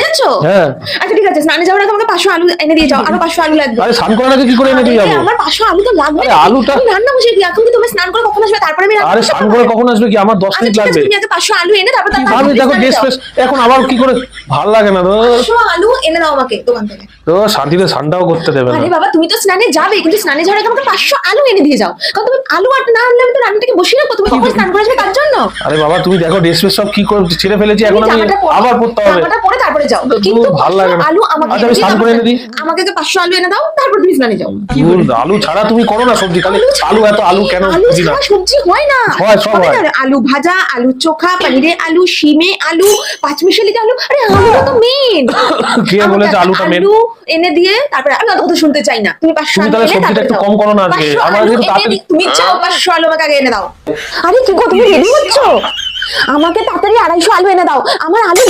দিয়েছো? হ্যাঁ। আচ্ছা ঠিক আছে, স্নানে যাওয়ার আগে আমাকে 500 আলু এনে দিয়ে যাও, আরো 500 আলু লাগবে। আরে স্নান করার আগে কি করে এনে দিয়ে যাবো? আমার 500 আলু তো লাগবে। আরে আলুটা আমি রান্না বসিয়ে দিই, এখন কি তুমি স্নান করে কখন আসবে তারপরে আমি রান্না আরে করতে স্নান পারবো? করে কখন আসবে কি? আমার 10 আচ্ছা মিনিট ঠিক আছে, লাগবে। তুমি আগে 500 আলু এনে তারপর আমি দেখো ড্রেস ফ্রেস এখন আবার কি করে, ভাল লাগে না তো। 500 আলু এনে দাও আমাকে দোকান থেকে। তো শান্তিতে স্নানটাও করতে দেবে না। আরে বাবা, তুমি তো স্নানে যাবে, কিন্তু স্নানে যাওয়ার আগে আমাকে 500 আলু এনে দিয়ে যাও, কারণ তুমি আলু আর না আনলে আমি তো রান্নাটাকে বসিয়ে রাখবো। তুমি কখন স্নান করে আসবে তার জন্য। আরে বাবা তুমি দেখো ড্রেস ফ্রেস সব কি করে ছেড়ে ফেলেছি, এখন আমি আবার পড়তে হবে। জামাটা পরে তারপরে যাও, কিন্তু ভাল লাগে না। আলু আমাকে আচ্ছা আমি স্নান করে এনে দিই। আমাকে আগে 500 আলু এনে দাও, তারপর তুমি স্নানে যাও। আলু ছাড়া তুমি করো না সবজি, খালি আলু এত আলু কেন আলু বুঝি না। ছাড়া সবজি হয় না। হয়, সব হয়। না, আলু ভাজা, আলু চোখা, পনিরে আলু, শিমে আলু, পাঁচমিশালিতে আলু। আরে আলুটা তো মেন। কে বলেছে আলুটা মেন? আলু এনে দিয়ে তারপরে আমি অত কথা শুনতে চাই না। তুমি 500 তুমি আলু তাহলে এনে সবজিটা তারপরে একটু যাও। কম করো না আজকে। 500 আমার আলু যেহেতু এনে তাড়াতাড়ি তুমি চাও 500 আলু আমাকে আগে এনে দাও। আরে কি গো, তুমি রেডি হচ্ছ? আমাকে তাড়াতাড়ি 250 আলু এনে দাও, আমার আলু